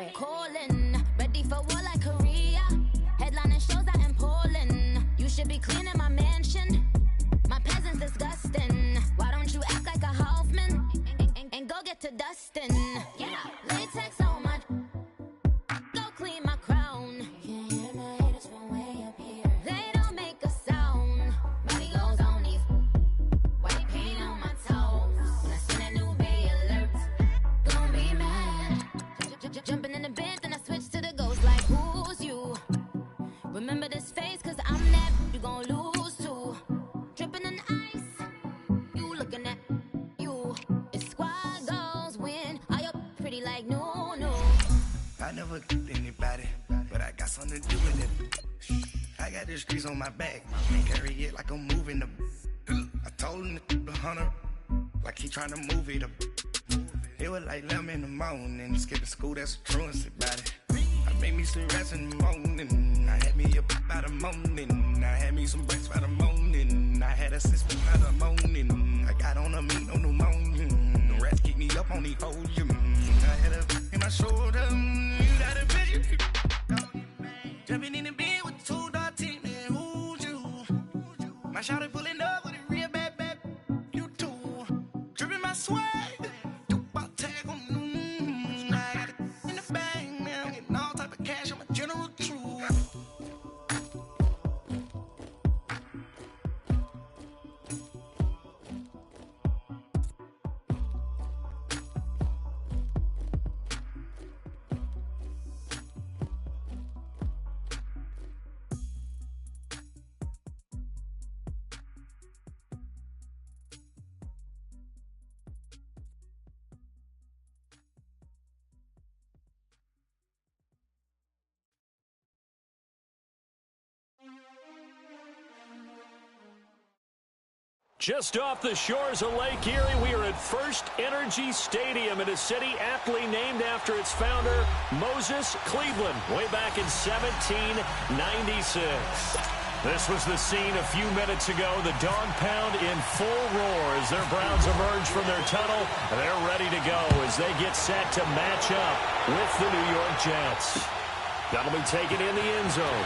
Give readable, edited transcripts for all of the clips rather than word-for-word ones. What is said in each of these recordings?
Calling, ready for war like Korea. Headlining shows out in Poland. You should be cleaning my mansion. My peasants disgusting. Why don't you act like a Hoffman and go get to dustin'? Yeah, latex on my. Go clean my crown. Can't hear my haters from way up here. They don't make a sound. Money goes on these. White paint on my toes. When I send a new bay alert, gonna be mad. Jumping in the bed, then I switch to the ghost like who's you? Remember this face, cause I'm that you gon' lose to. Dripping in ice, you looking at you. It's squad goals win. Are you pretty like no? I never anybody, but I got something to do with it. I got the streets on my back, and carry it like I'm moving the. I told him the hunter, like he trying to move it up. It was like 11 in the morning, skipping school, that's a truancy about it. I made me some rest in the morning, I had me up by the morning. I had me some breaks by the morning, I had a system by the morning. I got on a meat, no pneumonia, the rats keep me up on the volume. I had a in my shoulder, you got a vision. Jumping in the bed with 2 dark teeth, man, who's you? My shawty pulling up with a real bad, you too. Dripping my swag. Just off the shores of Lake Erie, we are at First Energy Stadium in a city aptly named after its founder, Moses Cleveland, way back in 1796. This was the scene a few minutes ago. The dog pound in full roar as their Browns emerge from their tunnel. They're ready to go as they get set to match up with the New York Jets. That'll be taken in the end zone.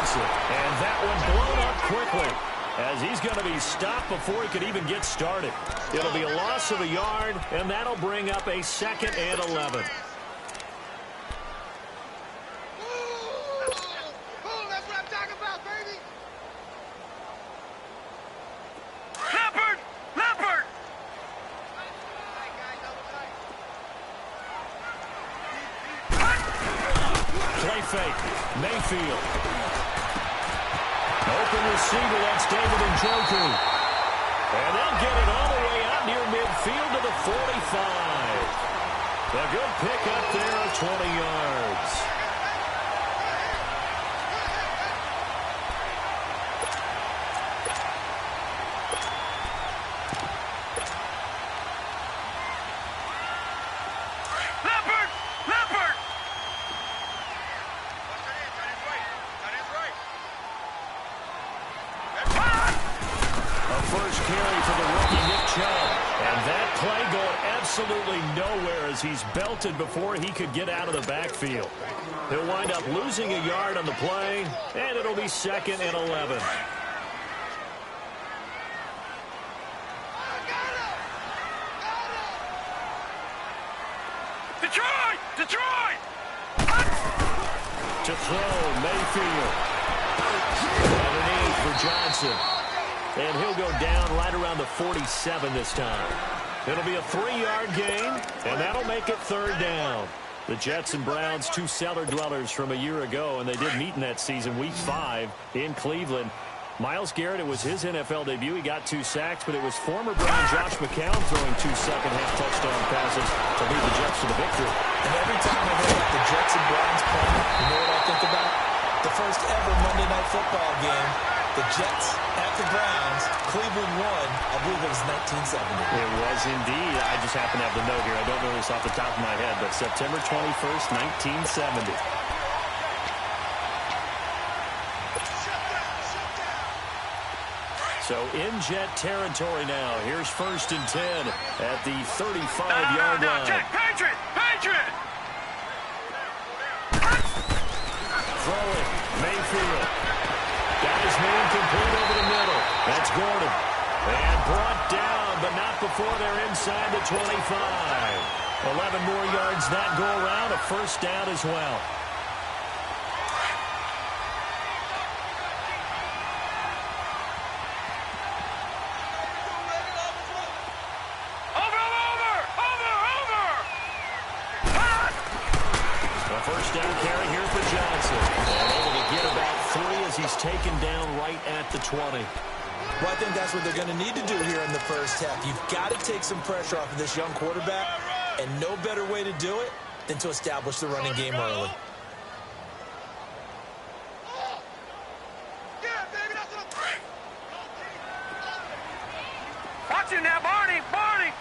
And that one blown up quickly as he's going to be stopped before he could even get started. It'll be a loss of a yard, and that'll bring up a 2nd and 11. That's what I'm talking about, baby. Leopard! Play fake. Mayfield. Open receiver, that's David Njoku. And they'll get it all the way out near midfield to the 45. A good pick up there of 20 yards. Absolutely nowhere as he's belted before he could get out of the backfield. He'll wind up losing a yard on the play, and it'll be 2nd and 11. Detroit! To throw, Mayfield. Underneath for Johnson. And he'll go down right around the 47 this time. It'll be a 3-yard gain, and that'll make it 3rd down. The Jets and Browns, 2 cellar dwellers from a year ago, and they did meet in that season, Week 5 in Cleveland. Myles Garrett, it was his NFL debut. He got 2 sacks, but it was former Brown Josh McCown throwing 2 second-half touchdown passes to lead the Jets to the victory. And every time I hear about the Jets and Browns playing, you know what I think about? The first ever Monday Night Football game, the Jets at the Browns, Cleveland won. I believe it was 1970. It was indeed. I just happen to have the note here. I don't know this off the top of my head, but September 21st, 1970. So in Jet territory now. Here's 1st and 10 at the 35-yard line. Jet, Patriot! Patriot! Throwing, Mayfield. Got his man complete over the middle. That's Gordon. And brought down, but not before they're inside the 25. 11 more yards that go around. A 1st down as well. Carry here for Johnson. And able to get about 3 as he's taken down right at the 20. Well, I think that's what they're going to need to do here in the first half. You've got to take some pressure off of this young quarterback, and no better way to do it than to establish the running game early. Watch it now, Barney! Barney!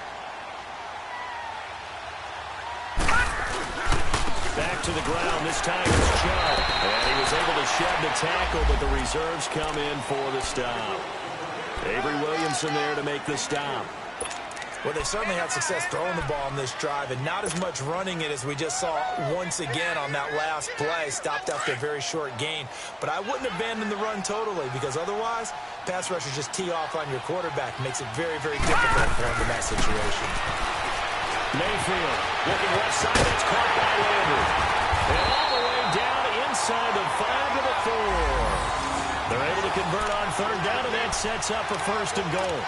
Back to the ground. This time it's Chubb. And he was able to shed the tackle, but the reserves come in for the stop. Avery Williamson there to make the stop. Well, they certainly had success throwing the ball on this drive, and not as much running it as we just saw once again on that last play. Stopped after a very short gain. But I wouldn't abandon the run totally, because otherwise, pass rushers just tee off on your quarterback. Makes it very, very difficult for him in that situation. Mayfield looking left side. That's caught by Landry. And all the way down inside the 5 to the 4. They're able to convert on 3rd down, and that sets up a 1st and goal.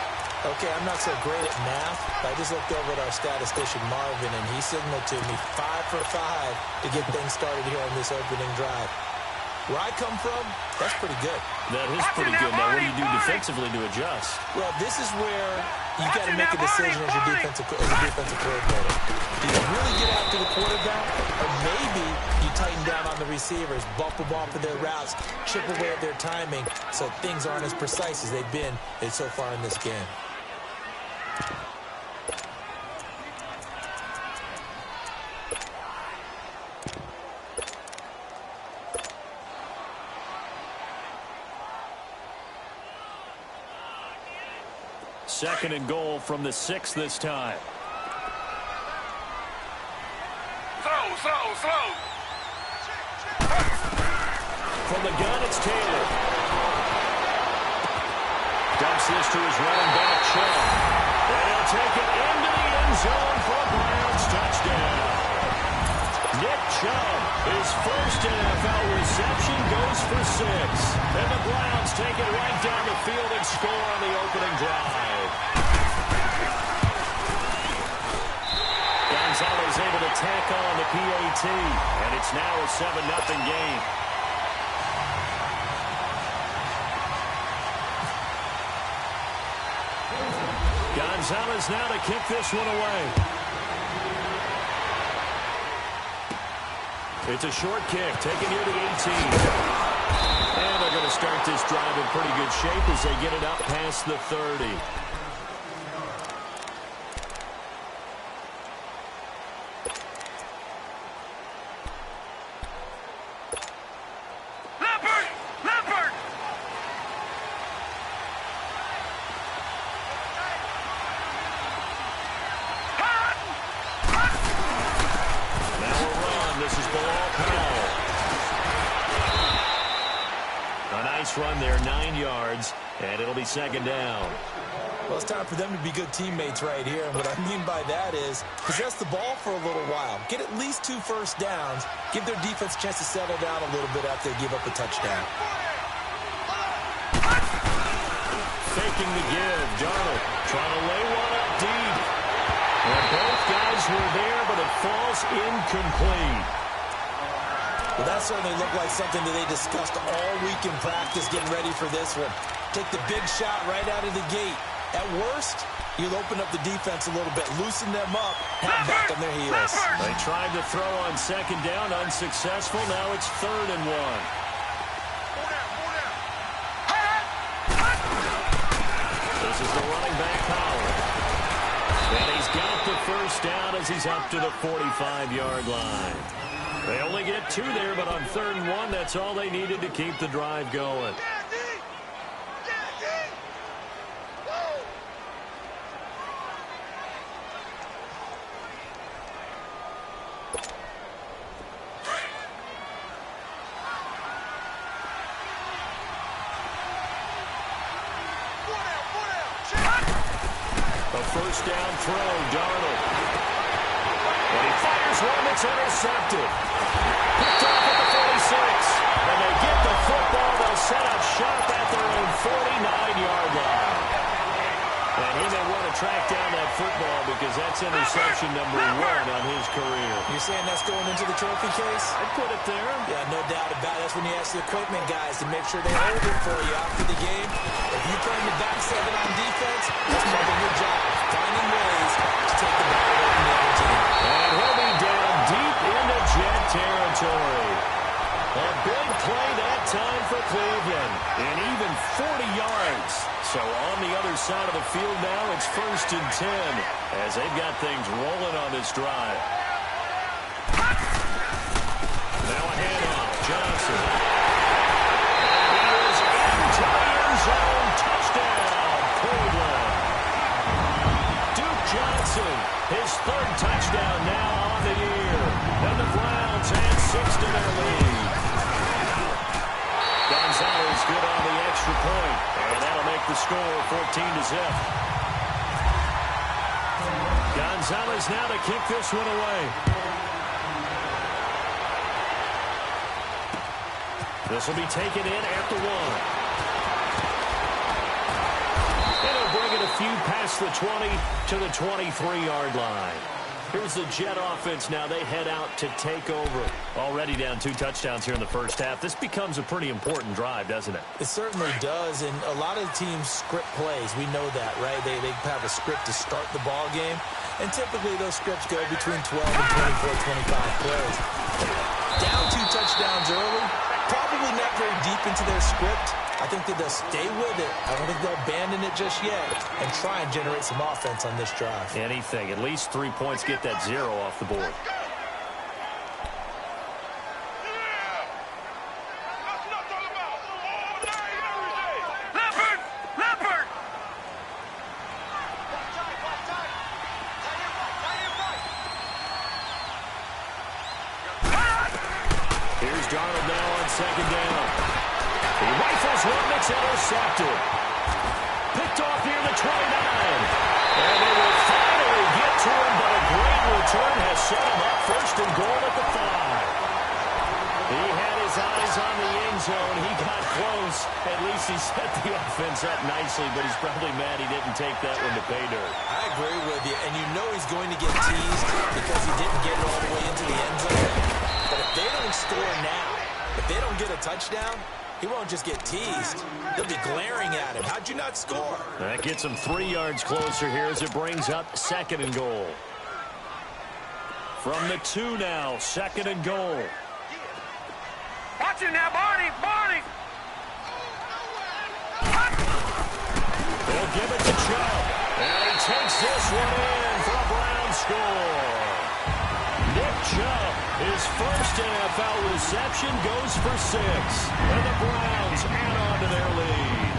Okay, I'm not so great at math, but I just looked over at our statistician, Marvin, and he signaled to me 5 for 5 to get things started here on this opening drive. Where I come from, that's pretty good. That is pretty good. Now, what do you do defensively to adjust? Well, this is where you got to make a decision as a defensive coordinator. Do you really get after the quarterback, or maybe you tighten down on the receivers, bump them off of their routes, chip away at their timing, so things aren't as precise as they've been so far in this game. Second and goal from the 6 this time. Slow. From the gun, it's Taylor. Dumps this to his running back, Chubb. And he'll take it into the end zone for a Browns touchdown. Nick Chubb, his first NFL reception, goes for 6. And the Browns take it right down the field and score on the opening drive. Gonzalez able to tack on the PAT, and it's now a 7-0 game. Gonzalez now to kick this one away. It's a short kick, taken near the 18. And they're going to start this drive in pretty good shape as they get it up past the 30. Run there, 9 yards, and it'll be 2nd down. Well, it's time for them to be good teammates right here, and what I mean by that is possess the ball for a little while, get at least 2 first downs, give their defense a chance to settle down a little bit after they give up a touchdown. Faking the give, Darnold trying to lay one up deep. And both guys were there, but it falls incomplete. Well, that certainly looked like something that they discussed all week in practice getting ready for this one. Take the big shot right out of the gate. At worst, you'll open up the defense a little bit, loosen them up, have them back on their heels. They tried to throw on second down, unsuccessful. Now it's 3rd and 1. This is the running back, Howard. And he's got the first down as he's up to the 45-yard line. They only get 2 there, but on 3rd and 1, that's all they needed to keep the drive going. First down throw, Darnold. And he fires one that's intercepted. Picked off at the 46. And they get the football. They'll set up shop at their own 49-yard line. And he may want to track down that football because that's interception number 1 on his career. You're saying that's going into the trophy case? I'd put it there. Yeah, no doubt about it. That's when you ask the equipment guys to make sure they hold it for you after the game. If you play in the back 7 on defense, that's part of your job. Finding ways to take the ball away from the other team. And he'll be down deep into Jet territory. A big play that time for Cleveland. And even 40 yards. So on the other side of the field now, it's 1st and 10 as they've got things rolling on this drive. Now a handoff. Johnson. And he is into the end zone. Touchdown, Cleveland. Duke Johnson, his 3rd touchdown now on the year. And the Browns add 6 to their lead. Gonzalez good on the extra point. And that'll make the score 14-0. Gonzalez now to kick this one away. This will be taken in at the 1. And he'll bring it a few past the 20 to the 23-yard line. Here's the Jet offense now. They head out to take over. Already down 2 touchdowns here in the first half. This becomes a pretty important drive, doesn't it? It certainly does, and a lot of teams script plays. We know that, right? They have a script to start the ball game, and typically those scripts go between 12 and 24, 25 plays. Down 2 touchdowns early, probably not very deep into their script. I think that they'll stay with it. I don't think they'll abandon it just yet and try and generate some offense on this drive. Anything. At least 3 points, get that 0 off the board. Here's Darnold now on second down. He rifles one that's intercepted. Picked off near the 29. And they will finally get to him, but a great return has set him up 1st and goal at the 5. He had his eyes on the end zone. He got close. At least he set the offense up nicely, but he's probably mad he didn't take that one to pay dirt. I agree with you, and you know he's going to get teased because he didn't get it all the way into the end zone. But if they don't score now, if they don't get a touchdown, he won't just get teased. They'll be glaring at him. How'd you not score? That gets him 3 yards closer here as it brings up 2nd and goal. From the 2 now, 2nd and goal. Watch it now, Barney! Barney! They'll give it to Chubb. And he takes this one in for a Brown score. Nick Chubb, his first NFL reception, goes for 6. And the Browns add on to their lead.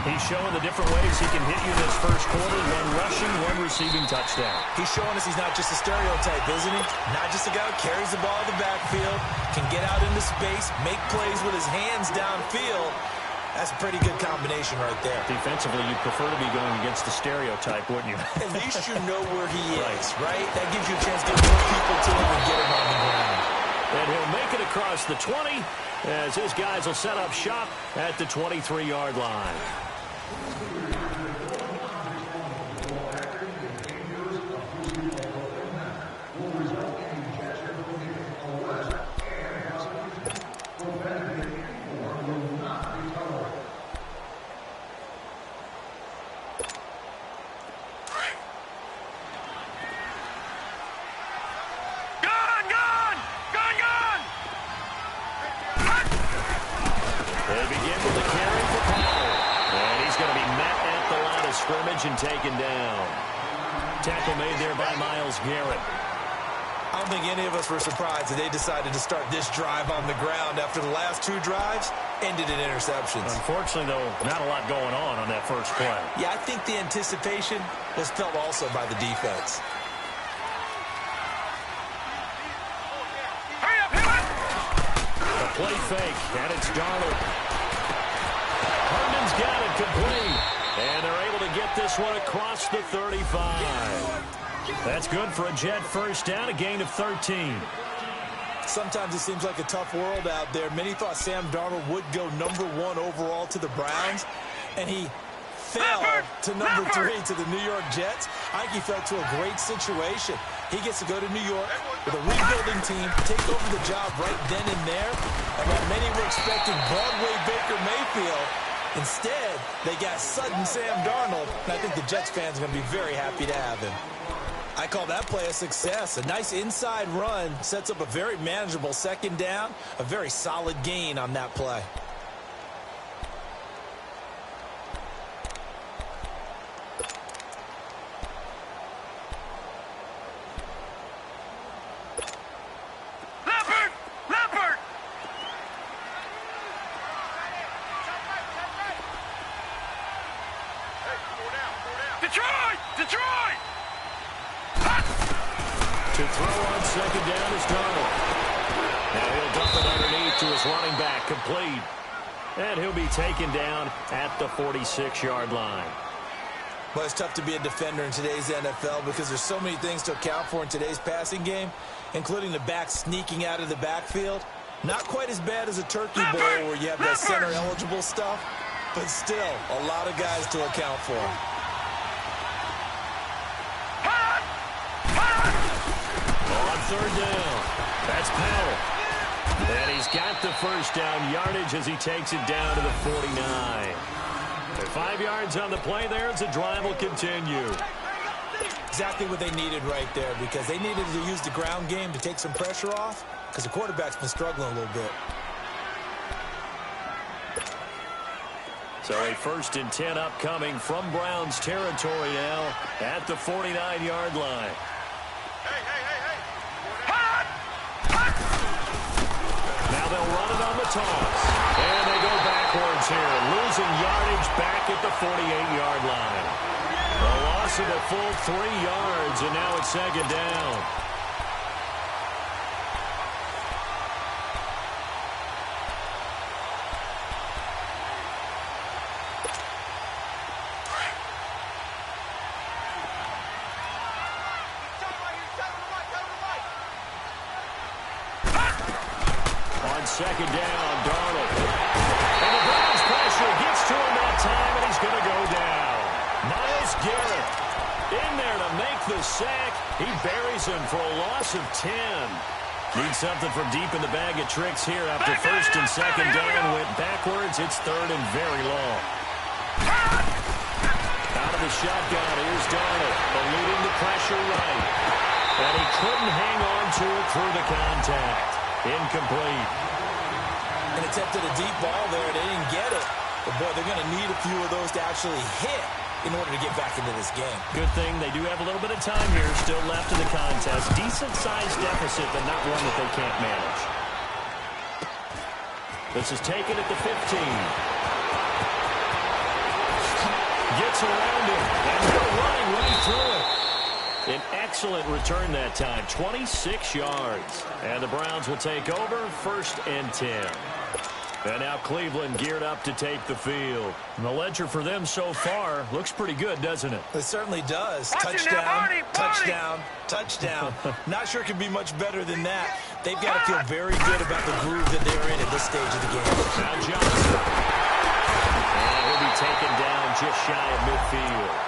He's showing the different ways he can hit you this first quarter. 1 rushing, 1 receiving touchdown. He's showing us he's not just a stereotype, isn't he? Not just a guy who carries the ball in the backfield, can get out into space, make plays with his hands downfield. That's a pretty good combination right there. Defensively, you'd prefer to be going against the stereotype, wouldn't you? At least you know where he is, right? That gives you a chance to get more people to him and get him on the ground. And he'll make it across the 20 as his guys will set up shop at the 23-yard line. They begin with the carry for Powell. And he's going to be met at the line of scrimmage and taken down. Tackle made there by Myles Garrett. I don't think any of us were surprised that they decided to start this drive on the ground after the last two drives ended in interceptions. Unfortunately, though, not a lot going on that first play. Yeah, I think the anticipation was felt also by the defense. A play fake, and it's Darnold. Herndon's got it complete. And they're able to get this one across the 35. That's good for a Jet first down, a gain of 13. Sometimes it seems like a tough world out there. Many thought Sam Darnold would go #1 overall to the Browns, and he fell to #3 to the New York Jets. I think he fell to a great situation. He gets to go to New York with a rebuilding team, take over the job right then and there. And while many were expecting Broadway Baker Mayfield, instead, they got sudden Sam Darnold, and I think the Jets fans are going to be very happy to have him. I call that play a success. A nice inside run sets up a very manageable second down, a very solid gain on that play. Detroit! To throw on second down is Darnold. Now he'll dump it underneath to his running back, complete. And he'll be taken down at the 46-yard line. Well, it's tough to be a defender in today's NFL because there's so many things to account for in today's passing game, including the back sneaking out of the backfield. Not quite as bad as a turkey bowl where you have that center-eligible stuff, but still a lot of guys to account for. On third down, that's Powell. And he's got the first down yardage as he takes it down to the 49. 5 yards on the play there as the drive will continue. Exactly what they needed right there, because they needed to use the ground game to take some pressure off, because the quarterback's been struggling a little bit. So a 1st and 10 upcoming from Browns territory now at the 49-yard line. Now they'll run it on the toss. And they go backwards here, losing yardage back at the 48-yard line. A loss of a full 3 yards, and now it's second down. Second down, Darnold. And the Browns pressure gets to him that time, and he's going to go down. Myles Garrett in there to make the sack. He buries him for a loss of 10. Needs something from deep in the bag of tricks here after 1st and 2nd down. Went backwards. It's 3rd and very long. Out of the shotgun, here's Darnold, eluding the pressure right. And he couldn't hang on to it through the contact. Incomplete. And attempted a deep ball there. They didn't get it. But, boy, they're going to need a few of those to actually hit in order to get back into this game. Good thing they do have a little bit of time here still left in the contest. Decent-sized deficit, but not one that they can't manage. This is taken at the 15. Gets around him, and they're running right through it. An excellent return that time, 26 yards. And the Browns will take over, 1st and 10. And now Cleveland geared up to take the field. And the ledger for them so far looks pretty good, doesn't it? It certainly does. Touchdown, touchdown, touchdown. Not sure it can be much better than that. They've got to feel very good about the groove that they're in at this stage of the game. Now Johnson. And he'll be taken down just shy of midfield.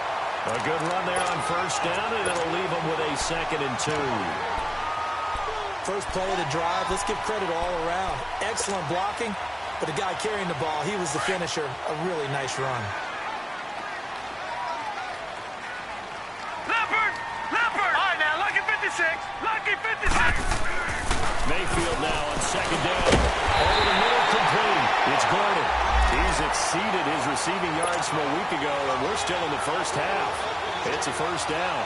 A good run there on 1st down, and it'll leave them with a 2nd and 2. First play of the drive. Let's give credit all around. Excellent blocking, but the guy carrying the ball, he was the finisher. A really nice run. Leopard! All right, now, lucky 56. Lucky 56. Mayfield now on 2nd down. Over the middle, complete. It's Gordon. exceeded his receiving yards from a week ago, and we're still in the first half. It's a first down.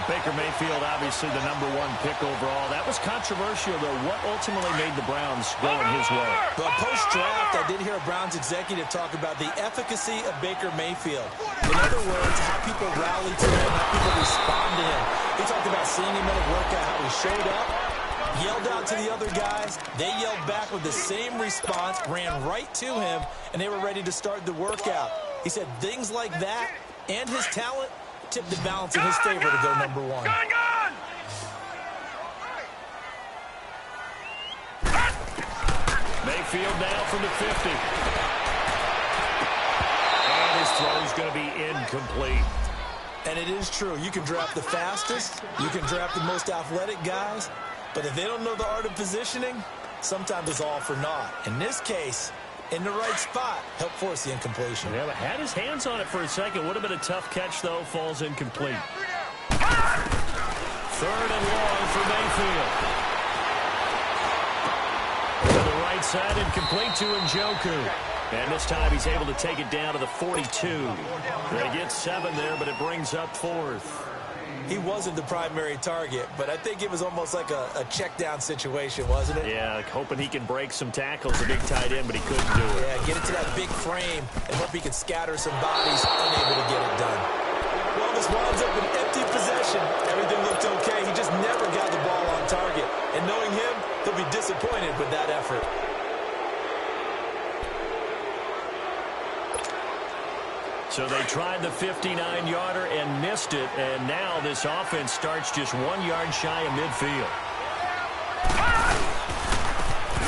Baker Mayfield, obviously the #1 pick overall. That was controversial, though. What ultimately made the Browns go in his way? Well, post-draft, I did hear a Browns executive talk about the efficacy of Baker Mayfield. In other words, how people rally to him, how people respond to him. He talked about seeing him at a workout, how he showed up, yelled out to the other guys. They yelled back with the same response, ran right to him, and they were ready to start the workout. He said things like that and his talent tipped the balance in his favor to go #1. Mayfield now from the 50. And his throw's going to be incomplete. And it is true. You can draft the fastest. You can draft the most athletic guys. But if they don't know the art of positioning, sometimes it's all for naught. In this case, in the right spot, helped force the incompletion. Yeah, but had his hands on it for a second. Would have been a tough catch, though. Falls incomplete. 3rd and long for Mayfield. To the right side, incomplete to Njoku. And this time he's able to take it down to the 42. They get 7 there, but it brings up 4th. He wasn't the primary target, but I think it was almost like a check-down situation, wasn't it? Yeah, like hoping he can break some tackles, a big tight end, but he couldn't do it. Yeah, get it to that big frame and hope he can scatter some bodies, unable to get it done. Well, this winds up an empty possession. Everything looked okay. He just never got the ball on target. And knowing him, he'll be disappointed with that effort. So they tried the 59-yarder and missed it, and now this offense starts just 1 yard shy of midfield.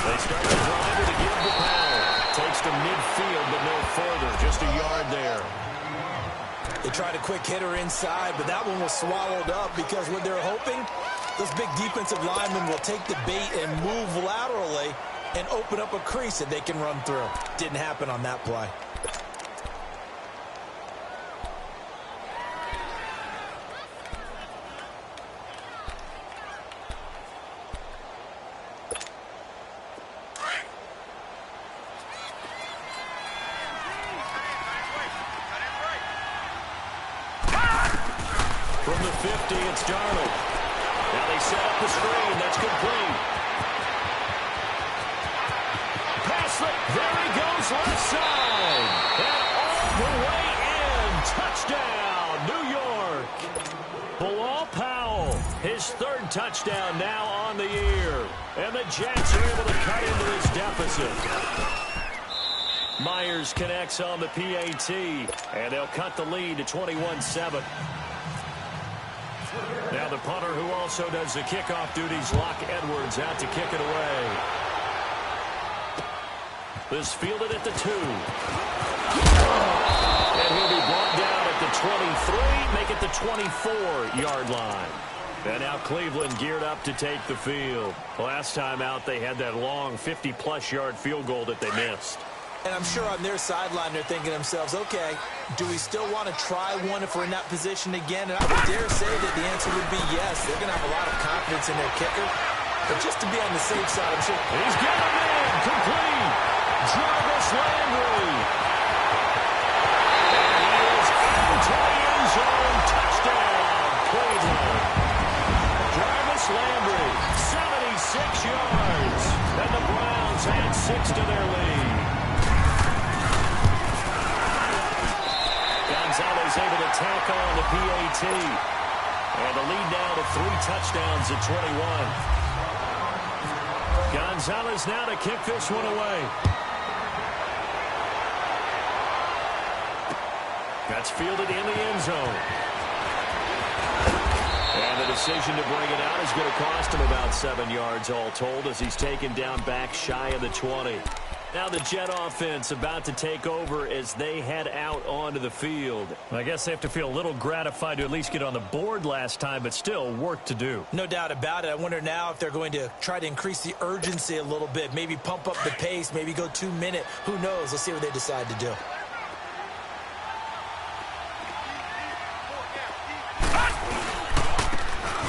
They start the driver to give the Powell. Takes to midfield, but no further, just a yard there. They tried a quick hitter inside, but that one was swallowed up because what they're hoping, those big defensive linemen will take the bait and move laterally and open up a crease that they can run through. Didn't happen on that play. From the 50, it's Darnold. Now they set up the screen. That's complete. Pass it. There he goes, left side. And all the way in. Touchdown, New York. Bilal Powell, his 3rd touchdown now on the year. And the Jets are able to cut into this deficit. Myers connects on the PAT, and they'll cut the lead to 21-7. Now the punter who also does the kickoff duties, Locke Edwards, out to kick it away. This fielded at the 2. And he'll be brought down at the 23, make it the 24-yard line. And now Cleveland geared up to take the field. Last time out, they had that long 50-plus yard field goal that they missed. And I'm sure on their sideline they're thinking to themselves, okay, do we still want to try one if we're in that position again? And I would dare say that the answer would be yes. They're going to have a lot of confidence in their kicker. But just to be on the safe side, I'm sure. He's got him in. Complete. Jarvis Landry. And he is into the end zone. Touchdown, Cleveland. Jarvis Landry, 76 yards. And the Browns add 6 to their lead. Gonzalez able to tack on the PAT. And the lead now to 3 touchdowns at 21. Gonzalez now to kick this one away. That's fielded in the end zone. And the decision to bring it out is going to cost him about 7 yards all told as he's taken down back shy of the 20. Now the Jet offense about to take over as they head out onto the field. I guess they have to feel a little gratified to at least get on the board last time, but still work to do. No doubt about it. I wonder now if they're going to try to increase the urgency a little bit, maybe pump up the pace, maybe go 2-minute. Who knows? Let's see what they decide to do.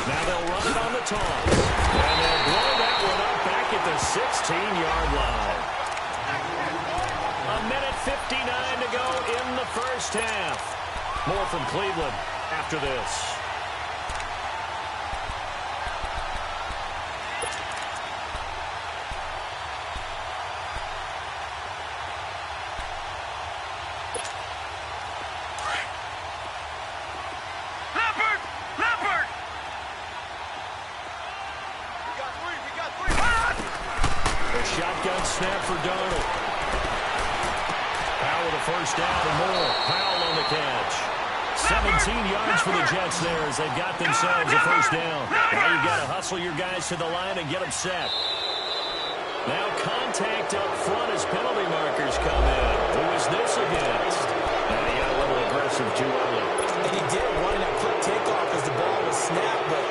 Now they'll run it on the toss. And they'll blow that one up back at the 16-yard line. 1 minute 2:59 to go in the first half. More from Cleveland after this. Shotgun snap for Darnold. Powell with a first down and more. Powell on the catch. 17 yards for the Jets there as they've got themselves a first down. Now you've got to hustle your guys to the line and get them set. Now contact up front as penalty markers come in. Who is this against? And he got a little aggressive too early. And he did wanting that quick takeoff as the ball was snapped, but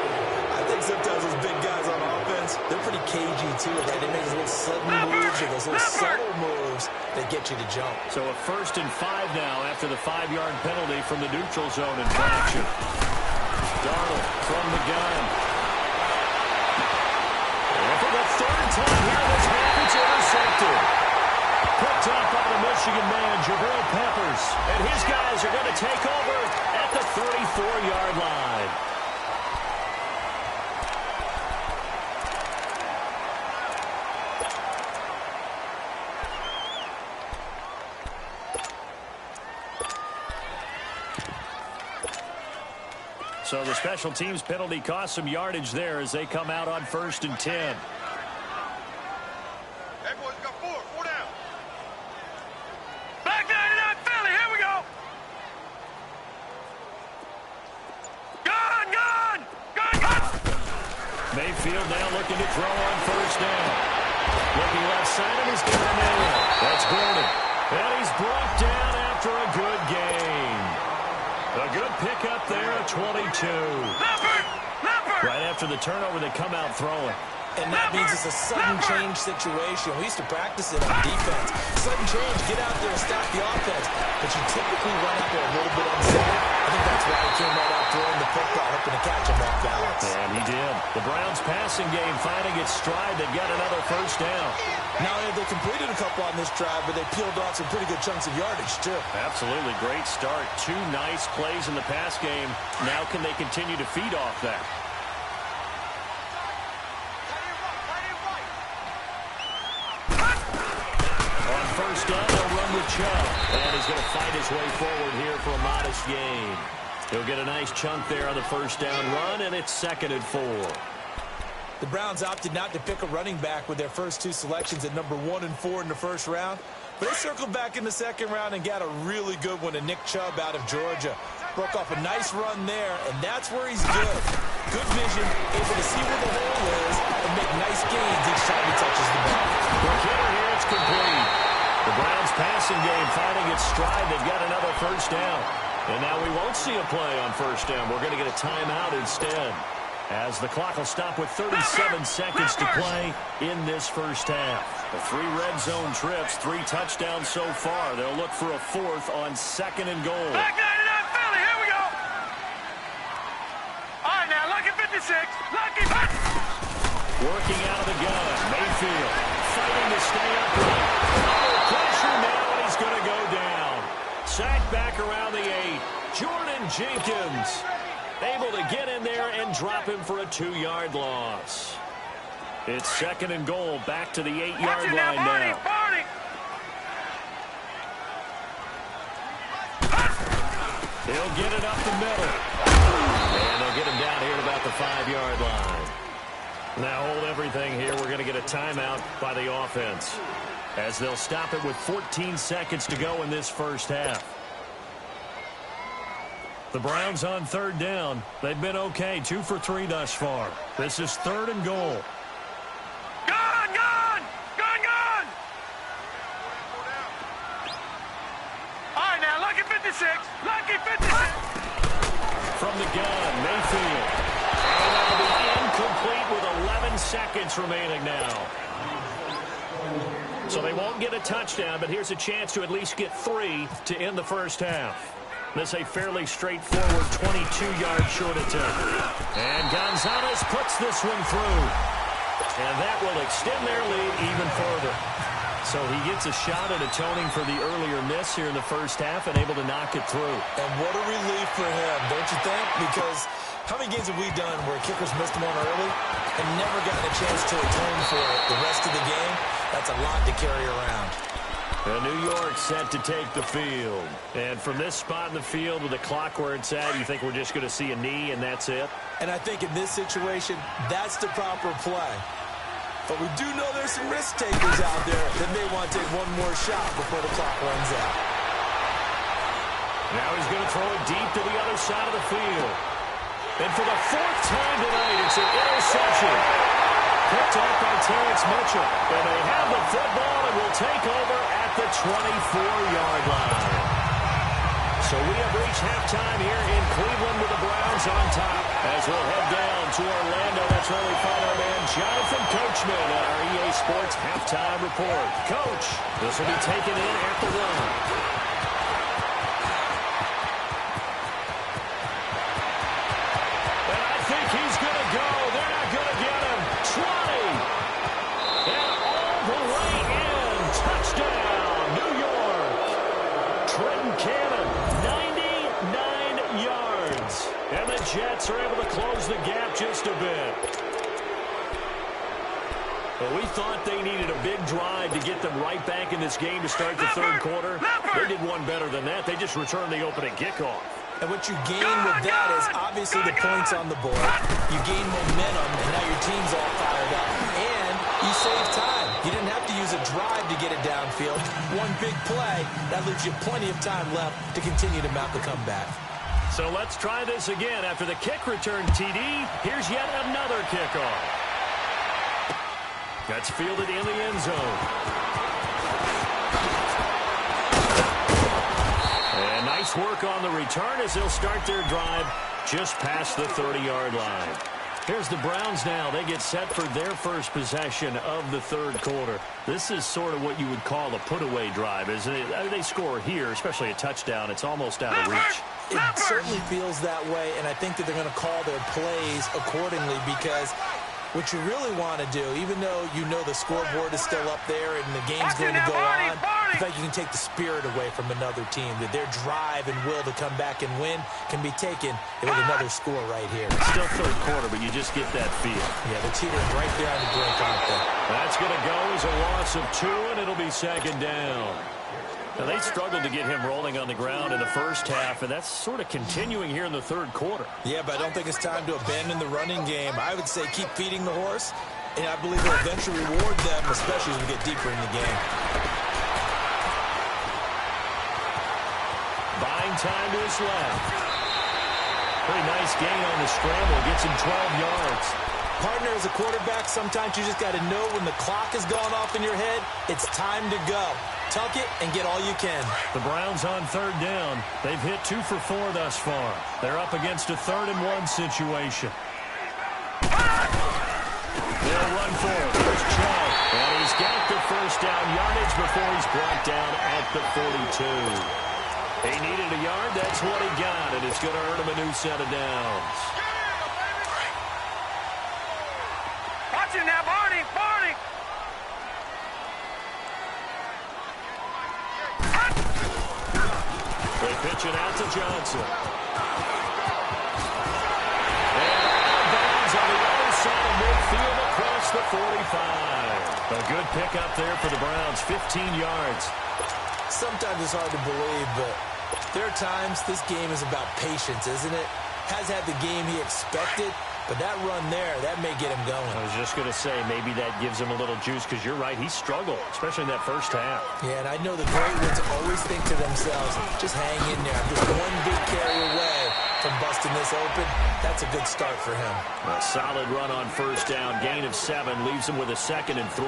I think sometimes those big guys on offense, they're pretty cagey too, right? They make those little sudden moves or those little subtle moves that get you to jump. So a 1st and 5 now after the 5-yard penalty from the neutral zone infraction. Darnold from the gun. And for the 3rd time here this half, it's intercepted. Picked up by the Michigan man, Jabril Peppers. And his guys are going to take over at the 34-yard line. So the special teams penalty cost some yardage there as they come out on 1st and 10. Hey, boys, got 4 down. Back 99 Philly, here we go. Gun! Mayfield now looking to throw on 1st down. Looking left side of his down. That's Gordon. And he's brought down after a good game. A good pickup there at 22. Right after the turnover, they come out throwing. And that means it's a sudden change situation. We used to practice it on defense. Sudden change, get out there and stop the offense. But you typically run out there a little bit unsafe. I think that's why he came right out throwing the football, hoping to catch him off balance. And he did. The Browns passing game finding its stride. They've got another 1st down. Now they completed a couple on this drive, but they peeled off some pretty good chunks of yardage, too. Absolutely great start. 2 nice plays in the pass game. Now can they continue to feed off that? On 1st down, they'll run with Chubb. And he's going to fight his way forward here for a modest gain. He'll get a nice chunk there on the 1st down run, and it's 2nd and 4. The Browns opted not to pick a running back with their first 2 selections at number 1 and 4 in the 1st round. But they circled back in the 2nd round and got a really good one to Nick Chubb out of Georgia. Broke off a nice run there, and that's where he's good. Good vision, able to see where the hole is and make nice gains each time he touches the ball. The hitter here, it's complete. The Browns passing game finding its stride. They've got another 1st down. And now we won't see a play on 1st down. We're going to get a timeout instead, as the clock will stop with 37 seconds to play in this 1st half. The 3 red zone trips, 3 touchdowns so far. They'll look for a 4th on 2nd and goal. Back 99 Philly, here we go. All right, now, Lucky 56. Lucky. Working out of the gun. Mayfield fighting to stay upright. Under pressure now, and he's going to go down. Sacked back around the 8. Jordan Jenkins able to get in there and drop him for a 2-yard loss. It's 2nd and goal, back to the 8-yard line now. He'll get it up the middle. And they'll get him down here at about the 5-yard line. Now hold everything here. We're going to get a timeout by the offense, as they'll stop it with 14 seconds to go in this 1st half. The Browns on 3rd down. They've been okay, 2 for 3 thus far. This is 3rd and goal. Gun! All right, now, Lucky 56. Lucky 56. From the gun, Mayfield. And that'll be incomplete with 11 seconds remaining now. So they won't get a touchdown, but here's a chance to at least get 3 to end the 1st half. This a fairly straightforward 22-yard short attempt. And Gonzalez puts this one through. And that will extend their lead even further. So he gets a shot at atoning for the earlier miss here in the first half and able to knock it through. And what a relief for him, don't you think? Because how many games have we done where kickers missed one early and never gotten a chance to atone for it the rest of the game? That's a lot to carry around. And New York set to take the field. And from this spot in the field with the clock where it's at, you think we're just going to see a knee and that's it? And I think in this situation, that's the proper play. But we do know there's some risk takers out there that may want to take one more shot before the clock runs out. Now he's going to throw it deep to the other side of the field. And for the fourth time tonight, it's an interception. Picked off by Terrence Mitchell. And they have the football and will take over at the 24-yard line. So we have reached halftime here in Cleveland with the Browns on top. As we'll head down to Orlando, that's where we find our man Jonathan Coachman at our EA Sports Halftime Report. Coach, this will be taken in at the 1. He's going to go. They're not going to get him. 20. And all the way in. Touchdown, New York. Trenton Cannon, 99 yards. And the Jets are able to close the gap just a bit. Well, we thought they needed a big drive to get them right back in this game to start the third quarter. They did one better than that. They just returned the opening kickoff. And what you gain with that is obviously the points on the board. You gain momentum, and now your team's all fired up. And you save time. You didn't have to use a drive to get it downfield. One big play, that leaves you plenty of time left to continue to mount the comeback. So let's try this again. After the kick return TD, here's yet another kickoff. That's fielded in the end zone. And nice work on the return as they'll start their drive just past the 30-yard line. Here's the Browns now. They get set for their first possession of the third quarter. This is sort of what you would call a put-away drive, isn't it? I mean, they score here, especially a touchdown. It's almost out of reach. It certainly feels that way, and I think that they're going to call their plays accordingly because what you really want to do, even though you know the scoreboard is still up there and the game's going to go on, in fact, you can take the spirit away from another team, that their drive and will to come back and win can be taken with another score right here. Still third quarter, but you just get that feel. Yeah, they're teetering right there on the brink, aren't they? That's going to go as a loss of 2, and it'll be second down. Now, they struggled to get him rolling on the ground in the first half, and that's sort of continuing here in the third quarter. Yeah, but I don't think it's time to abandon the running game. I would say keep feeding the horse, and I believe it'll eventually reward them, especially as we get deeper in the game. Buying time to his left. Pretty nice gain on the scramble. Gets him 12 yards. Partner, as a quarterback, sometimes you just got to know when the clock has gone off in your head, it's time to go. Tuck it and get all you can. The Browns on third down. They've hit 2 for 4 thus far. They're up against a 3rd-and-1 situation. They'll run for it. There's Chubb. And he's got the first down yardage before he's brought down at the 42. He needed a yard. That's what he got. And it's going to earn him a new set of downs. Watch it now, Barney! Barney! They pitch it out to Johnson. And out of bounds on the other side of midfield across the 45. A good pickup there for the Browns, 15 yards. Sometimes it's hard to believe, but there are times this game is about patience, isn't it? Has had the game he expected, but that run there, that may get him going. I was just going to say, maybe that gives him a little juice, because you're right, he struggled, especially in that first half. Yeah, and I know the great ones always think to themselves, just hang in there. I'm just one big carry away from busting this open. That's a good start for him. A solid run on first down, gain of 7, leaves him with a 2nd and 3.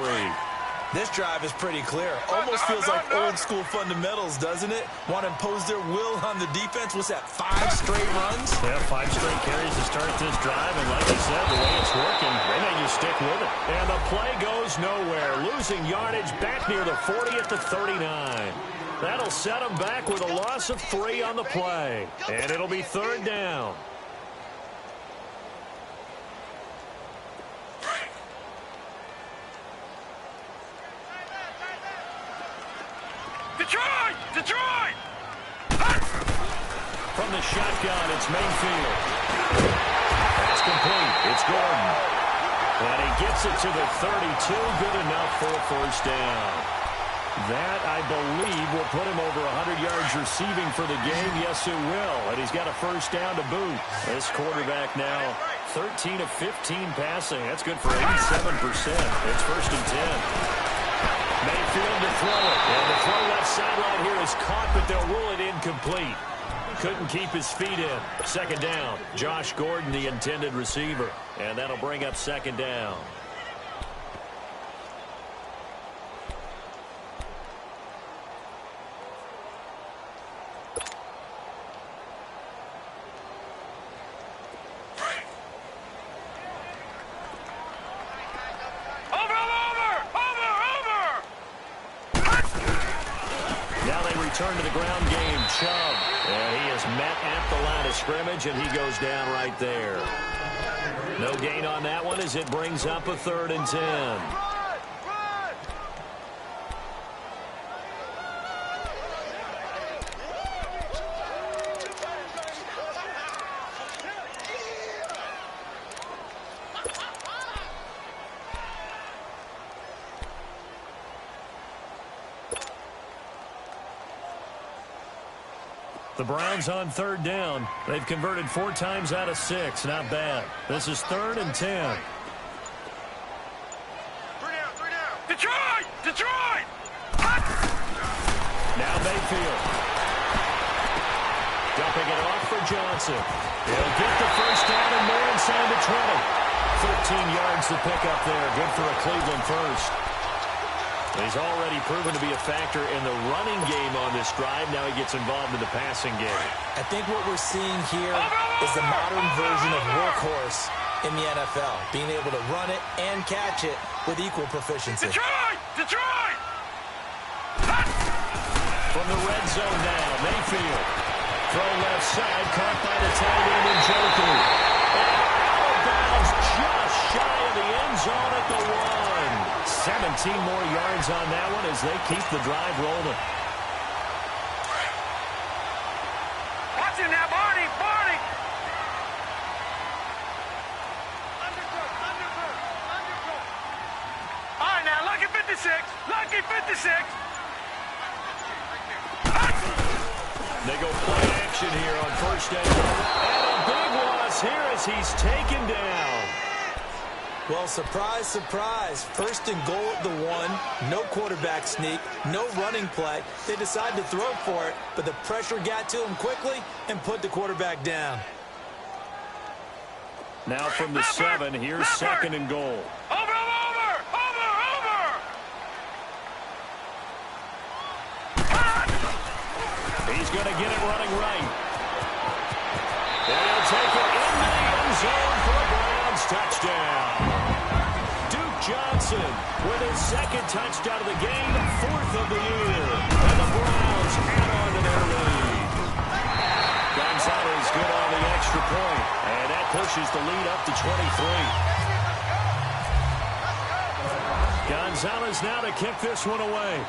This drive is pretty clear. Almost feels like old school fundamentals, doesn't it? Want to impose their will on the defense. What's that, 5 straight runs? Yeah, 5 straight carries to start this drive. And like you said, the way it's working, they may just stick with it. And the play goes nowhere. Losing yardage back near the 40 at the 39. That'll set them back with a loss of 3 on the play. And it'll be 3rd down. Detroit! Detroit! From the shotgun, it's Mayfield. That's complete. It's Gordon. And he gets it to the 32. Good enough for a first down. That, I believe, will put him over 100 yards receiving for the game. Yes, it will. And he's got a first down to boot. This quarterback now 13 of 15 passing. That's good for 87%. It's first and 10. Mayfield to throw it. And the throw left sideline here is caught, but they'll rule it incomplete. Couldn't keep his feet in. Second down. Josh Gordon, the intended receiver. And that'll bring up second down. Return to the ground game, Chubb. And he is met at the line of scrimmage, and he goes down right there. No gain on that one as it brings up a 3rd and 10. The Browns on 3rd down. They've converted 4 times out of 6. Not bad. This is 3rd and 10. 3 down, 3 down. Detroit! Detroit! Now Mayfield. Dumping it off for Johnson. He'll get the first down and more inside the 20. 13 yards to pick up there. Good for a Cleveland first. He's already proven to be a factor in the running game on this drive. Now he gets involved in the passing game. I think what we're seeing here is the modern version of workhorse in the NFL, being able to run it and catch it with equal proficiency. Detroit! Detroit! From the red zone now, Mayfield. Throw left side, caught by the tight end in Njoku. And out of bounds, just shy of the end zone at the 1. 17 more yards on that one as they keep the drive rolling. Watch him now, Barney! Barney! All right, now, lucky 56. Lucky 56. They go play action here on first down. And a big loss here as he's taken down. Well, surprise, surprise. 1st and goal at the 1. No quarterback sneak. No running play. They decide to throw for it, but the pressure got to him quickly and put the quarterback down. Now from the 7, here's 2nd and goal. Over! He's going to get it running right. And he'll take it into the end zone for a Browns touchdown. Duke Johnson with his 2nd touchdown of the game, 4th of the year. And the Browns add on to their lead. Gonzalez good on the extra point. And that pushes the lead up to 23. Gonzalez now to kick this one away.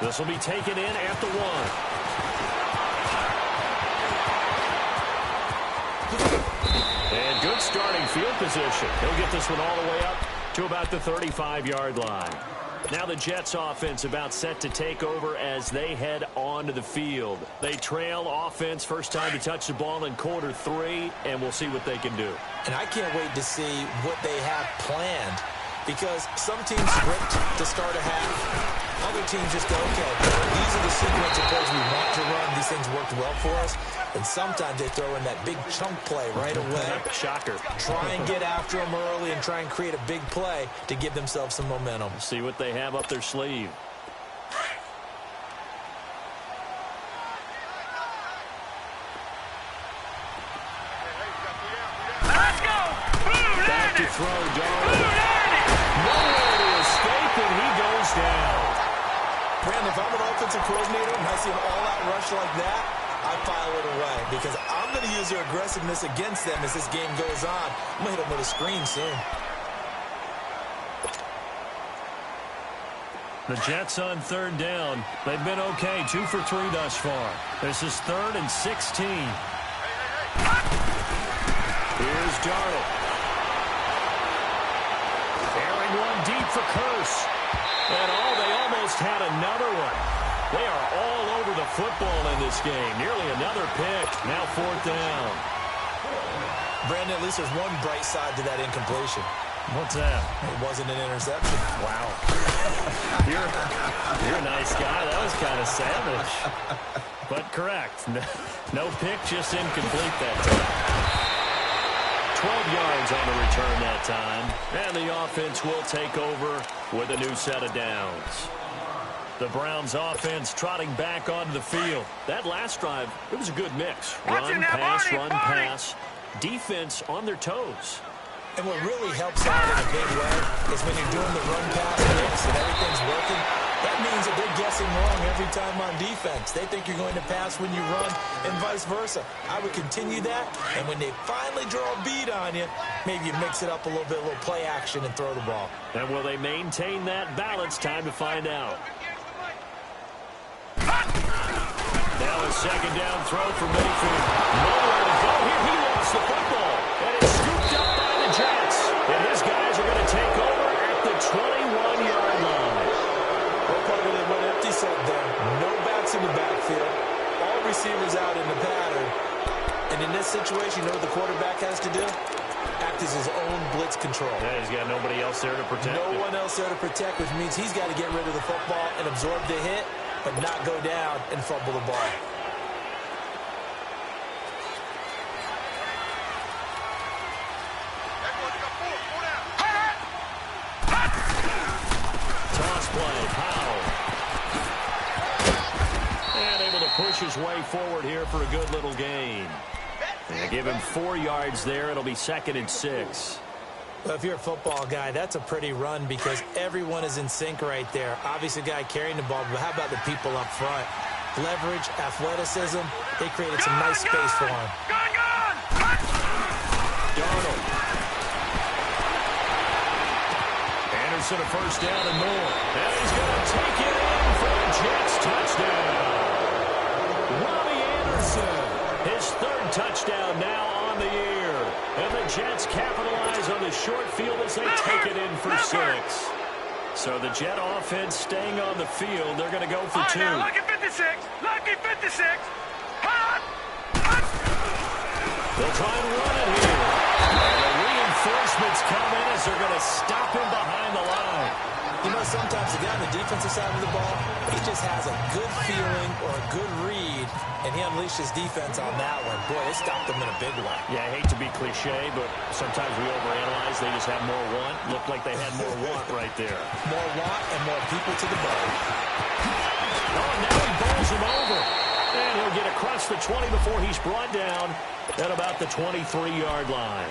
This will be taken in at the 1. And good starting field position. He'll get this one all the way up to about the 35-yard line. Now the Jets offense about set to take over as they head onto the field. They trail offense first time to touch the ball in quarter 3, and we'll see what they can do. And I can't wait to see what they have planned, because some teams script to start a half. Other teams just go, okay, these are the sequence of plays we want to run. These things worked well for us. And sometimes they throw in that big chunk play right away. Shocker. Try and get after them early and try and create a big play to give themselves some momentum. See what they have up their sleeve. Let's go! Back to throw, Darnold. Nowhere to escape, and he goes down. Brandon, if I'm an offensive coordinator and I see an all-out rush like that, I file it away because I'm going to use their aggressiveness against them as this game goes on. I'm going to hit them with a screen soon. The Jets on third down. They've been okay, 2 for 3 thus far. This is 3rd and 16. Here's Darnold. Airing one deep for Curse. And they almost had another one. They are all over the football in this game. Nearly another pick. Now 4th down. Brandon, at least there's one bright side to that incompletion. What's that? It wasn't an interception. Wow. You're a nice guy. That was kind of savage. But correct. No pick, just incomplete that time. 12 yards on the return that time. And the offense will take over with a new set of downs. The Browns offense trotting back onto the field. That last drive, it was a good mix. Run, pass. Defense on their toes. And what really helps out in a big way is when you're doing the run-pass mix and everything's working, that means that they're guessing wrong every time on defense. They think you're going to pass when you run and vice versa. I would continue that, and when they finally draw a beat on you, maybe you mix it up a little bit, a little play action, and throw the ball. And will they maintain that balance? Time to find out. Now a second down throw for Mayfield. Nowhere to go here. He lost the football. And it's scooped up by the Jets. And his guys are going to take over at the 21-yard line. Well, Parker, they went empty set there. No backs in the backfield. All receivers out in the pattern. And in this situation, you know what the quarterback has to do? Act as his own blitz control. Yeah, he's got nobody else there to protect him. No one else there to protect, which means he's got to get rid of the football and absorb the hit, but not go down and fumble the ball. Toss play, Powell. And able to push his way forward here for a good little gain. And give him 4 yards there. It'll be 2nd and 6. Well, if you're a football guy, that's a pretty run because everyone is in sync right there. Obviously, the guy carrying the ball, but how about the people up front? Leverage, athleticism, they created some nice space for him. Darnold. Anderson a first down and more. And he's going to take it in for a Jets touchdown. Robbie Anderson, his 3rd touchdown now on the year. And the Jets capitalize on the short field as they take it in for 6. So the Jet offense staying on the field. They're going to go for 2. Now, lucky 56. Lucky 56. Hot. They'll try and run it here. And the reinforcements come in as they're going to stop him behind the line. You know, sometimes the guy on the defensive side of the ball, he just has a good feeling or a good read, and he unleashed his defense on that one. Boy, they stopped him in a big way. Yeah, I hate to be cliche, but sometimes we overanalyze. They just have more want. Looked like they had more want right there. More want and more people to the ball. Oh, now he bowls him over. And he'll get across the 20 before he's brought down at about the 23-yard line.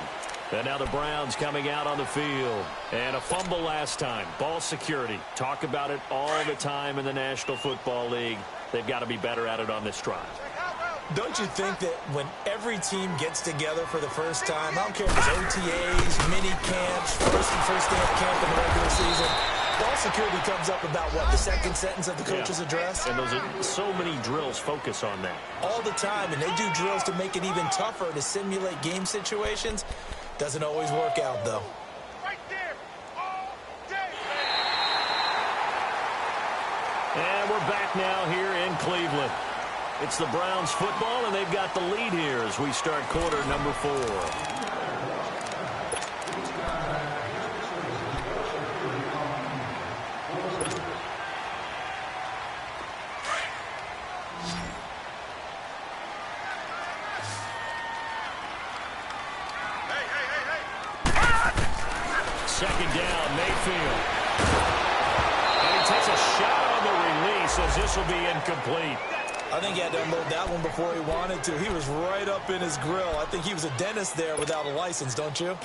And now the Browns coming out on the field. And a fumble last time. Ball security. Talk about it all the time in the National Football League. They've got to be better at it on this drive. Don't you think that when every team gets together for the first time, I don't care if it's OTAs, mini camps, first day of camp in the regular season, ball security comes up about, what, the second sentence of the coach's address? And those are so many drills focus on that. All the time, and they do drills to make it even tougher to simulate game situations. Doesn't always work out, though. Right there. All day. And we're back now here in Cleveland. It's the Browns football, and they've got the lead here as we start quarter number 4. Second down, Mayfield. And he takes a shot on the release as this will be incomplete. I think he had to unload that one before he wanted to. He was right up in his grill. I think he was a dentist there without a license, don't you?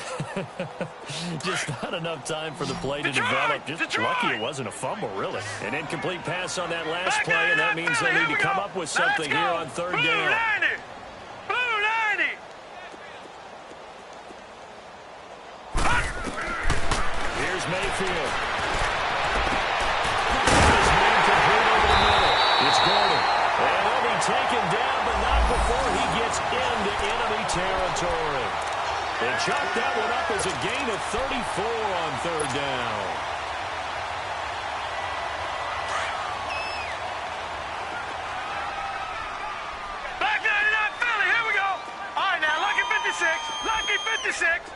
Just not enough time for the play to develop. Just lucky it wasn't a fumble, really. An incomplete pass on that last play, and that means they need to come up with something here on third down. Blue 90. Here's Mayfield. territory. They chalked that one up as a gain of 34 on third down. Back 99 Philly, here we go. All right, now, lucky 56. Lucky 56.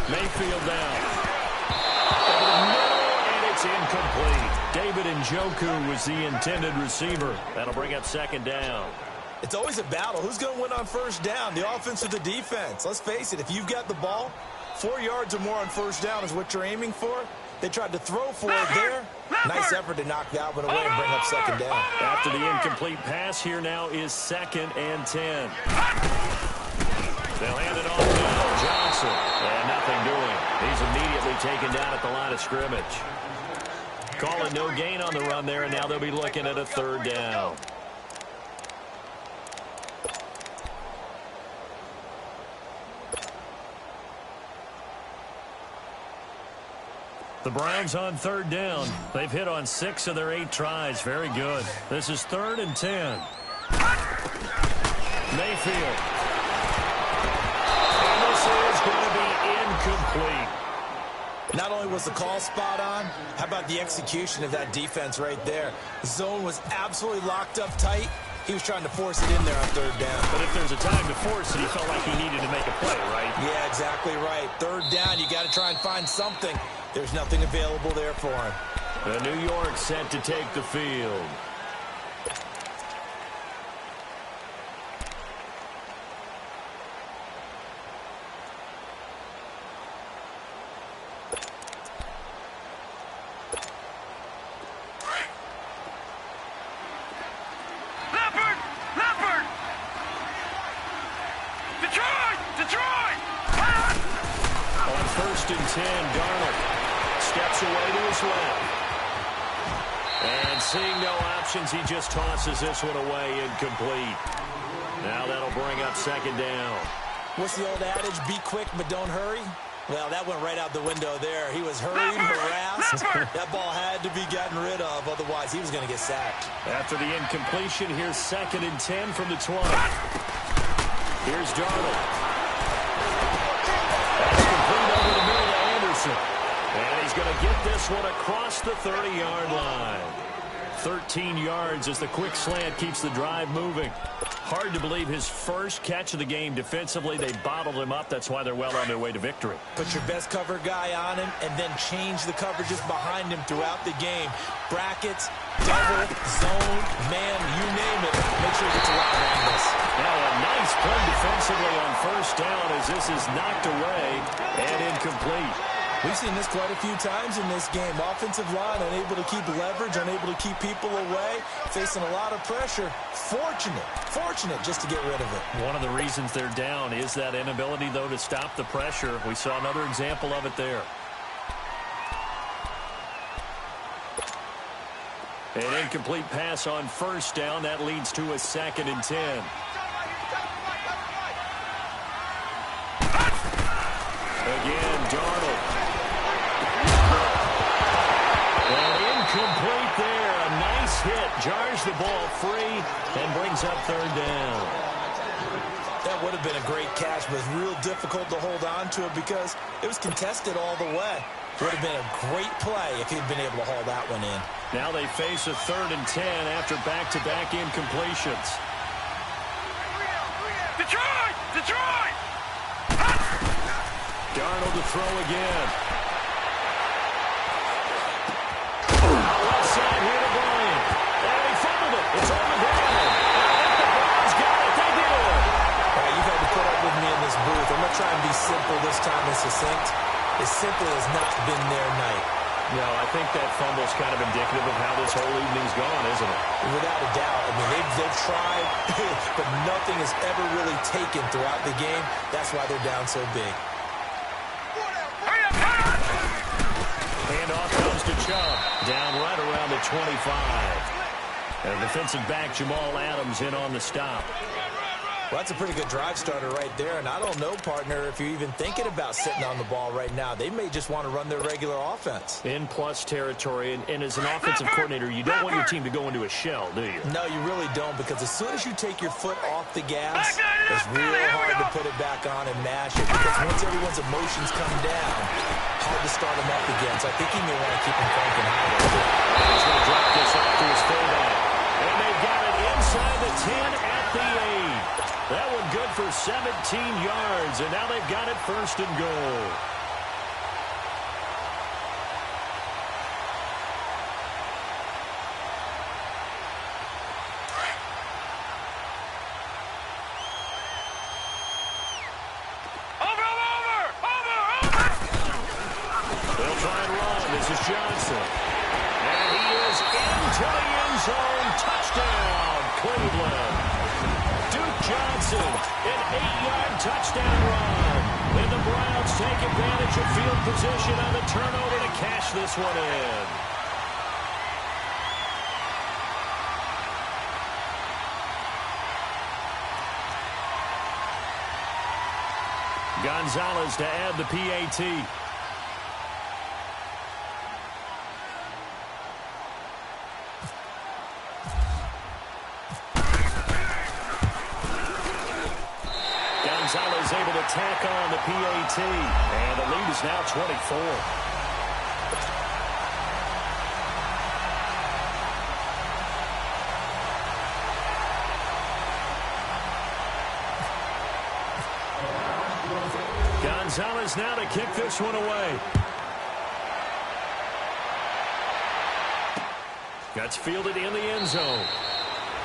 Mayfield down. Over the middle, and it's incomplete. David Njoku was the intended receiver. That'll bring up second down. It's always a battle. Who's going to win on first down, the offense or the defense? Let's face it, if you've got the ball, 4 yards or more on first down is what you're aiming for. They tried to throw for it there. Nice effort to knock that one away and bring up second down. After the incomplete pass, here now is 2nd and 10. They'll hand it off to Johnson. And nothing doing. He's immediately taken down at the line of scrimmage. Calling no gain on the run there, and now they'll be looking at a third down. The Browns on third down. They've hit on 6 of their 8 tries. Very good. This is 3rd and 10. Mayfield. And this is going to be incomplete. Not only was the call spot on, how about the execution of that defense right there? The zone was absolutely locked up tight. He was trying to force it in there on third down. But if there's a time to force it, he felt like he needed to make a play, right? Yeah, exactly right. Third down, you got to try and find something. There's nothing available there for him. The New York set to take the field. On 1st and 10, Darnold steps away to his left. And seeing no options, he just tosses this one away, incomplete. Now that'll bring up second down. What's the old adage? Be quick, but don't hurry. Well, that went right out the window there. He was hurried, harassed. That ball had to be gotten rid of, otherwise he was going to get sacked. After the incompletion, here's 2nd and 10 from the 20. Here's Darnold. That's complete over the middle to Anderson. And he's going to get this one across the 30-yard line. 13 yards as the quick slant keeps the drive moving. Hard to believe his first catch of the game defensively. They bottled him up. That's why they're well on their way to victory. Put your best cover guy on him and then change the coverages behind him throughout the game. Brackets, double, zone, man, you name it. Make sure he gets around angles. Now a nice play defensively on first down as this is knocked away and incomplete. We've seen this quite a few times in this game. Offensive line unable to keep leverage, unable to keep people away, facing a lot of pressure. Fortunate just to get rid of it. One of the reasons they're down is that inability, though, to stop the pressure. We saw another example of it there. An incomplete pass on first down. That leads to a 2nd and 10. Again, Darnold. Incomplete there. A nice hit. Jars the ball free and brings up third down. That would have been a great catch, but it's real difficult to hold on to it because it was contested all the way. Would have been a great play if he'd been able to haul that one in. Now they face a 3rd and 10 after back-to-back incompletions. Detroit! Darnold to throw again. Left side here to Bryant. And he fumbled it. It's on the ground. And the Browns got it. They did. All right, you've had to put up with me in this booth. I'm going to try and be simple this time and succinct. It simply has not been their night. No, I think that fumble's kind of indicative of how this whole evening's gone, isn't it? Without a doubt. I mean, they've tried, but nothing has ever really taken throughout the game. That's why they're down so big. Handoff comes to Chubb. Down right around the 25. And defensive back Jamal Adams in on the stop. Well, that's a pretty good drive starter right there, and I don't know, partner, if you're even thinking about sitting on the ball right now. They may just want to run their regular offense. In plus territory, and as an offensive coordinator, you don't want your team to go into a shell, do you? No, you really don't, because as soon as you take your foot off the gas, it's real hard to put it back on and mash it, because once everyone's emotions come down, hard to start them up again. So I think you may want to keep them cranking high right there. He's going to drop this off to his fullback. And they've got it inside the 10 at the 8. That one good for 17 yards, and now they've got it first and goal. They'll try and run. This is Johnson. And he is into the end zone. Touchdown, Cleveland. Johnson, an 8-yard touchdown run. And the Browns take advantage of field position on the turnover to cash this one in. Gonzalez to add the PAT. Gonzalez able to tack on the PAT, and the lead is now 24. Gonzalez now to kick this one away. That's fielded in the end zone.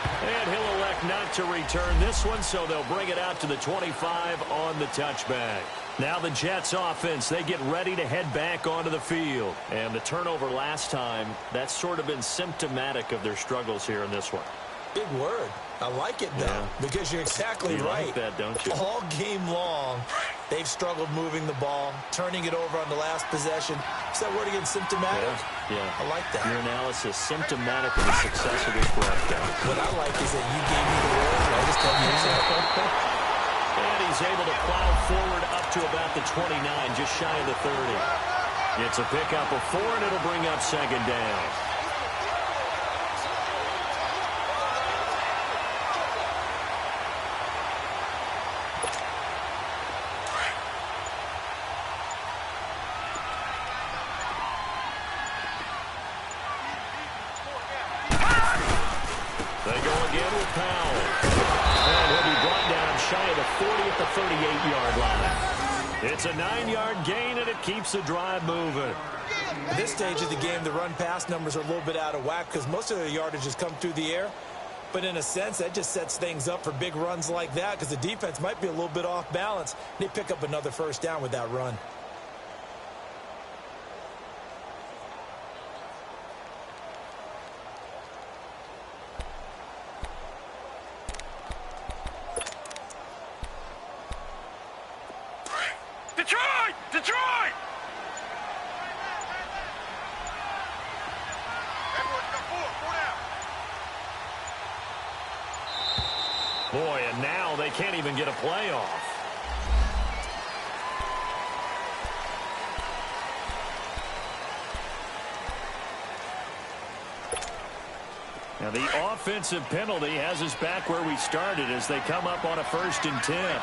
And he'll elect not to return this one, so they'll bring it out to the 25 on the touchback. Now the Jets offense, they get ready to head back onto the field. And the turnover last time, that's sort of been symptomatic of their struggles here in this one. Big word. I like it, though, because you're exactly right. You like that, don't you? All game long, they've struggled moving the ball, turning it over on the last possession. Is that word again, symptomatic? Yeah. I like that. Your analysis, symptomatic of the success of this broadcast. What I like is that you gave me the word, I just didn't use it. And he's able to plow forward up to about the 29, just shy of the 30. It's a pickup of 4, and it'll bring up second down. It's a 9-yard gain, and it keeps the drive moving. At this stage of the game, the run-pass numbers are a little bit out of whack because most of the yardage has come through the air. But in a sense, that just sets things up for big runs like that because the defense might be a little bit off balance. They pick up another first down with that run. Detroit! Boy, and now they can't even get a play off. Now the offensive penalty has us back where we started as they come up on a 1st and 10.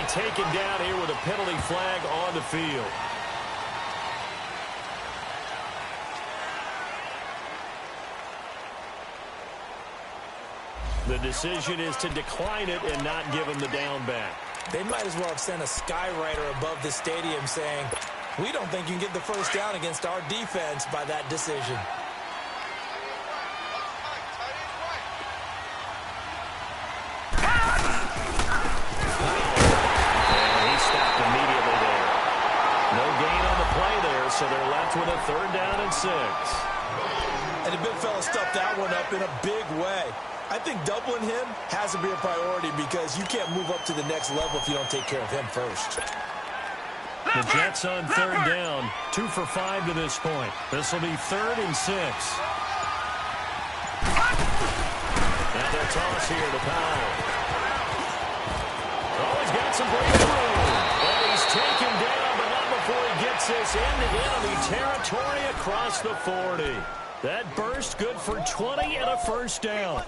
Taken down here with a penalty flag on the field. The decision is to decline it and not give him the down back. They might as well have sent a skywriter above the stadium saying, we don't think you can get the first down against our defense by that decision. So they're left with a 3rd down and 6. And the big fella stuffed that one up in a big way. I think doubling him has to be a priority because you can't move up to the next level if you don't take care of him first. The Jets on third down. 2 for 5 to this point. This will be 3rd and 6. And their toss here to Powell. Oh, he's got some breathing room. And he's taken down, but not before he gets this into enemy territory across the 40. That burst good for 20 and a first down.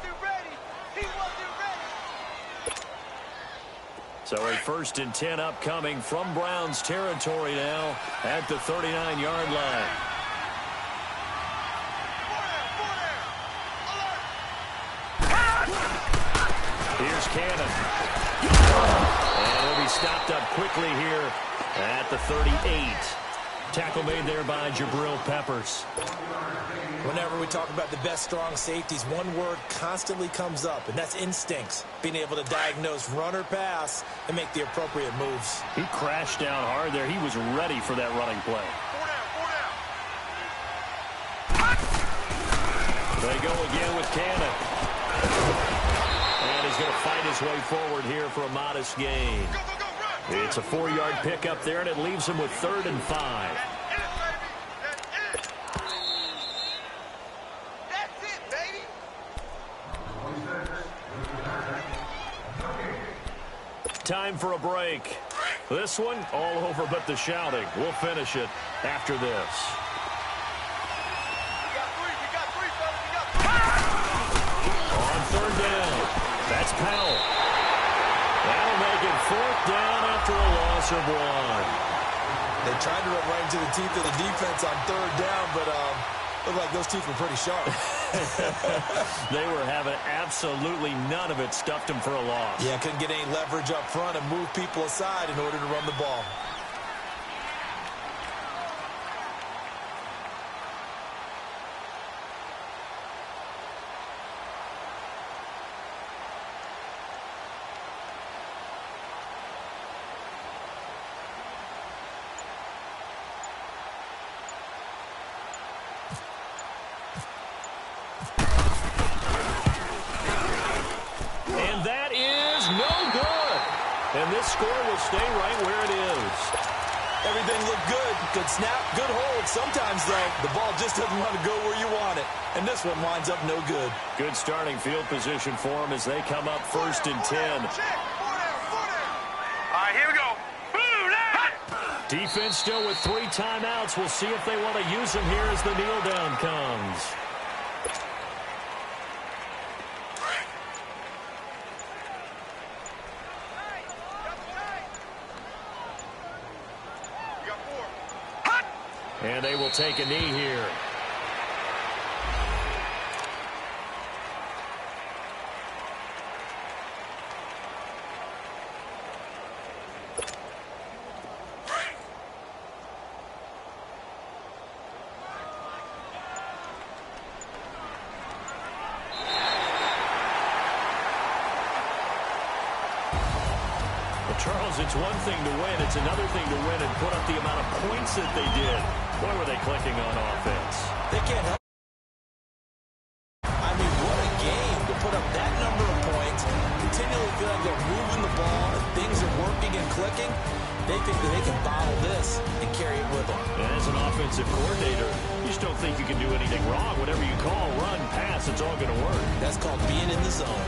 So a 1st and 10 upcoming from Browns territory now at the 39-yard line. Here's Cannon. And he'll be stopped up quickly here at the 38. Tackle made there by Jabril Peppers. Whenever we talk about the best strong safeties, one word constantly comes up, and that's instincts. Being able to diagnose run or pass and make the appropriate moves. He crashed down hard there. He was ready for that running play. They go again with Cannon. And he's going to fight his way forward here for a modest gain. It's a 4-yard pickup there, and it leaves him with 3rd and 5. Time for a break. This one, all over but the shouting. We'll finish it after this. On 3rd down, that's Powell. That'll make it 4th down after a loss of 1. They tried to run right into the teeth of the defense on 3rd down, but looked like those teeth were pretty sharp. They were having absolutely none of it. Stuffed them for a loss. Yeah, couldn't get any leverage up front and move people aside in order to run the ball. And this score will stay right where it is. Everything looked good. Good snap, good hold. Sometimes, though, the ball just doesn't want to go where you want it. And this one winds up no good. Good starting field position for them as they come up 1st and 10. All right, here we go. Defense still with 3 timeouts. We'll see if they want to use them here as the kneel down comes. And they will take a knee here. Charles, it's one thing to win. It's another thing to win and put up the amount of points that they did. Boy, were they clicking on offense. They can't help. I mean, what a game to put up that number of points, continually feel like they're moving the ball and things are working and clicking. They think that they can bottle this and carry it with them. And as an offensive coordinator, you just don't think you can do anything wrong. Whatever you call, run, pass, it's all going to work. That's called being in the zone.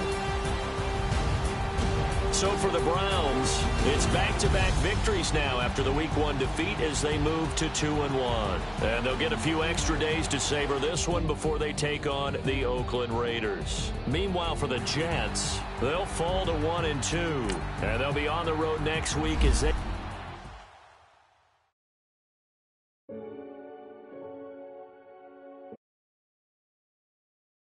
So for the Browns, it's back-to-back victories now after the Week 1 defeat as they move to 2-1. And they'll get a few extra days to savor this one before they take on the Oakland Raiders. Meanwhile, for the Jets, they'll fall to 1-2. And they'll be on the road next week as they...